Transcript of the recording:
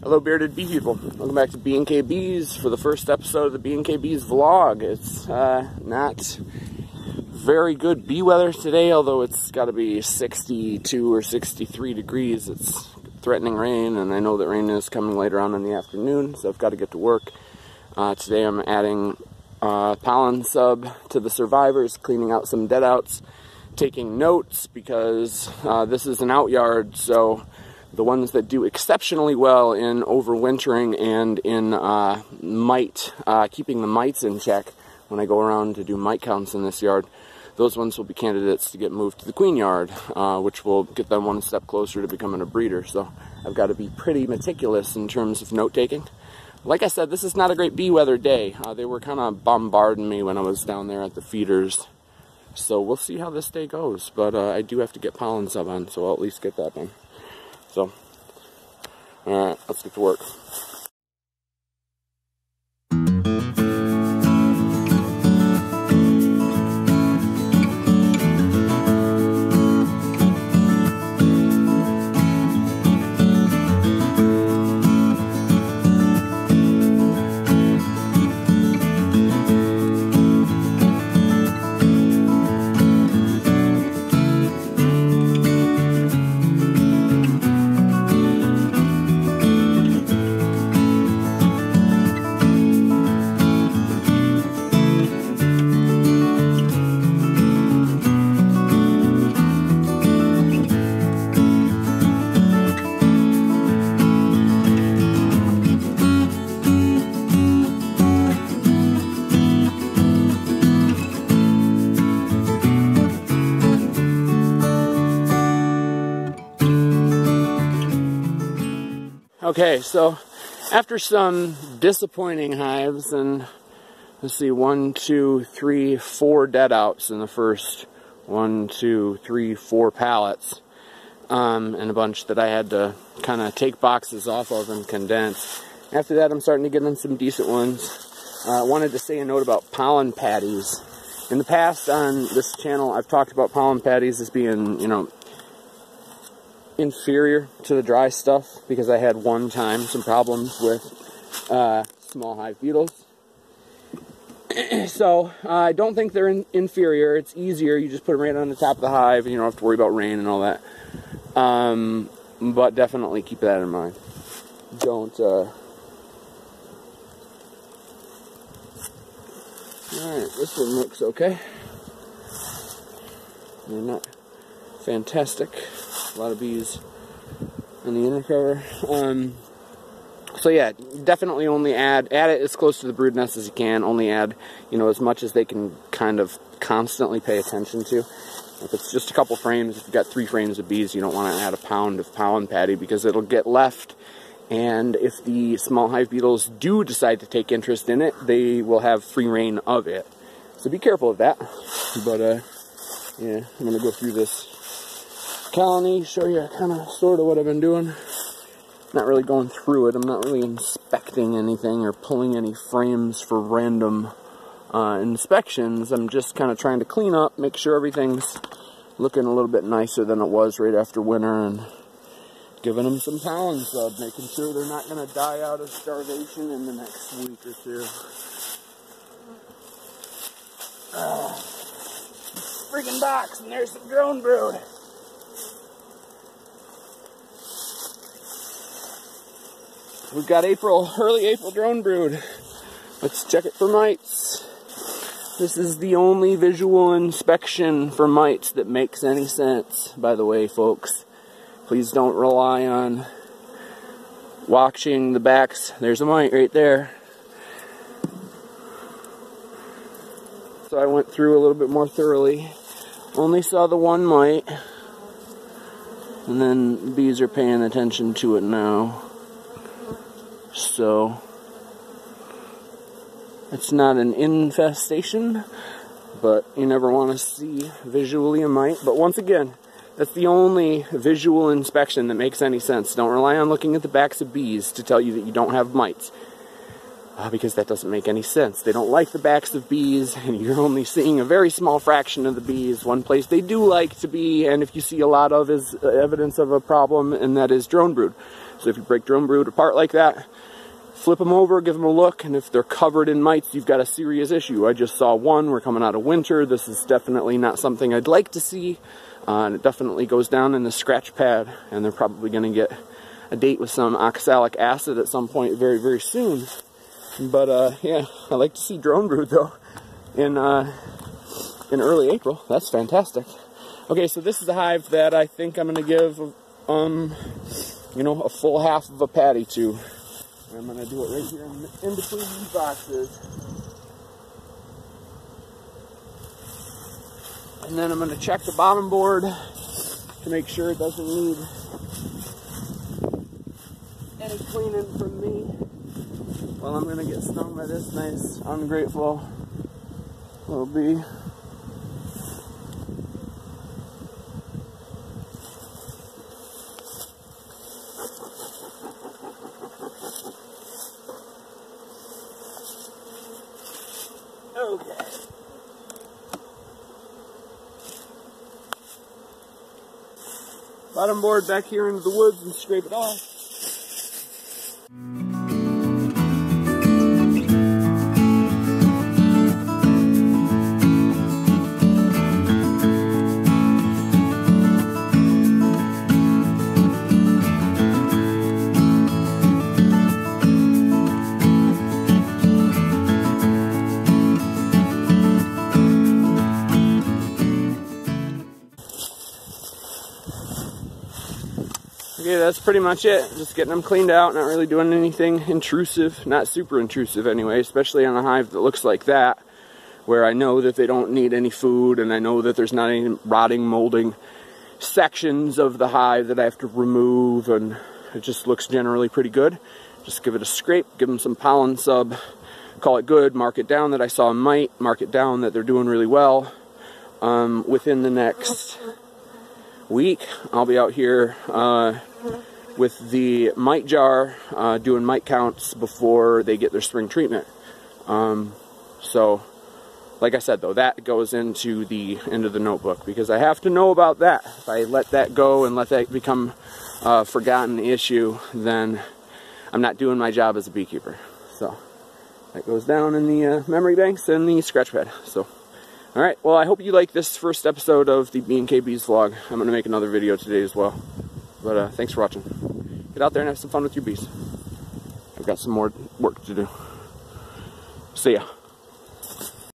Hello bearded bee people, welcome back to B&K Bees for the first episode of the B&K Bees vlog. It's not very good bee weather today, although it's got to be 62 or 63 degrees. It's threatening rain, and I know that rain is coming later on in the afternoon, so I've got to get to work. Today I'm adding pollen sub to the survivors, cleaning out some dead outs, taking notes because this is an out yard, so the ones that do exceptionally well in overwintering and in keeping the mites in check when I go around to do mite counts in this yard, those ones will be candidates to get moved to the queen yard, which will get them one step closer to becoming a breeder. So I've got to be pretty meticulous in terms of note taking. Like I said, this is not a great bee weather day. They were kind of bombarding me when I was down there at the feeders. So we'll see how this day goes, but I do have to get pollen sub on, so I'll at least get that done. So, alright, let's get to work. Okay, so after some disappointing hives, and let's see, 1, 2, 3, 4 dead outs in the first 1, 2, 3, 4 pallets, and a bunch that I had to kind of take boxes off of and condense. After that, I'm starting to get in some decent ones. I wanted to say a note about pollen patties. In the past on this channel, I've talked about pollen patties as being, you know, inferior to the dry stuff because I had one time some problems with small hive beetles. So I don't think they're inferior. It's easier. You just put them right on the top of the hive and you don't have to worry about rain and all that. But definitely keep that in mind. Don't alright, this one looks okay. They're not fantastic. A lot of bees on the inner cover. So yeah, definitely only add it as close to the brood nest as you can. Only add, you know, as much as they can kind of constantly pay attention to. If it's just a couple frames, if you've got 3 frames of bees, you don't want to add a pound of pollen patty because it'll get left. And if the small hive beetles do decide to take interest in it, they will have free reign of it. So be careful of that. But yeah, I'm gonna go through this colony, show you kind of sort of what I've been doing. Not really going through it. I'm not really inspecting anything or pulling any frames for random inspections. I'm just kind of trying to clean up, make sure everything's looking a little bit nicer than it was right after winter, and giving them some pollen sub, making sure they're not going to die out of starvation in the next week or 2. Freaking box, and there's some drone brood. We've got early April drone brood. Let's check it for mites. This is the only visual inspection for mites that makes any sense, by the way, folks. Please don't rely on watching the backs. There's a mite right there. So I went through a little bit more thoroughly. Only saw the one mite. And then bees are paying attention to it now. So it's not an infestation, but you never want to see visually a mite. But once again, that's the only visual inspection that makes any sense. Don't rely on looking at the backs of bees to tell you that you don't have mites. because that doesn't make any sense. They don't like the backs of bees, and you're only seeing a very small fraction of the bees. One place they do like to be, and if you see a lot of, is evidence of a problem, and that is drone brood. So if you break drone brood apart like that, flip them over, give them a look, and if they're covered in mites, you've got a serious issue. I just saw one. We're coming out of winter. This is definitely not something I'd like to see. And it definitely goes down in the scratch pad, and they're probably going to get a date with some oxalic acid at some point very, very soon. But yeah, I like to see drone brood though in early April. That's fantastic. Okay, so this is a hive that I think I'm going to give, you know, a full half of a patty to. I'm going to do it right here in between these boxes. And then I'm going to check the bottom board to make sure it doesn't need any cleaning from me. Well, I'm going to get stung by this nice, ungrateful little bee. Okay. Bottom board back here into the woods and scrape it off. Okay, that's pretty much it. Just getting them cleaned out, not really doing anything intrusive, not super intrusive anyway, especially on a hive that looks like that, where I know that they don't need any food, and I know that there's not any rotting, molding sections of the hive that I have to remove, and it just looks generally pretty good. Just give it a scrape, give them some pollen sub, call it good, mark it down that I saw a mite, mark it down that they're doing really well. Within the next week, I'll be out here with the mite jar doing mite counts before they get their spring treatment. So like I said though, that goes into the end of the notebook because I have to know about that. If I let that go and let that become a forgotten issue, then I'm not doing my job as a beekeeper. So that goes down in the memory banks and the scratch pad. So alright, well I hope you like this first episode of the B&K Bees vlog. I'm going to make another video today as well. But thanks for watching. Get out there and have some fun with your bees. I've got some more work to do. See ya.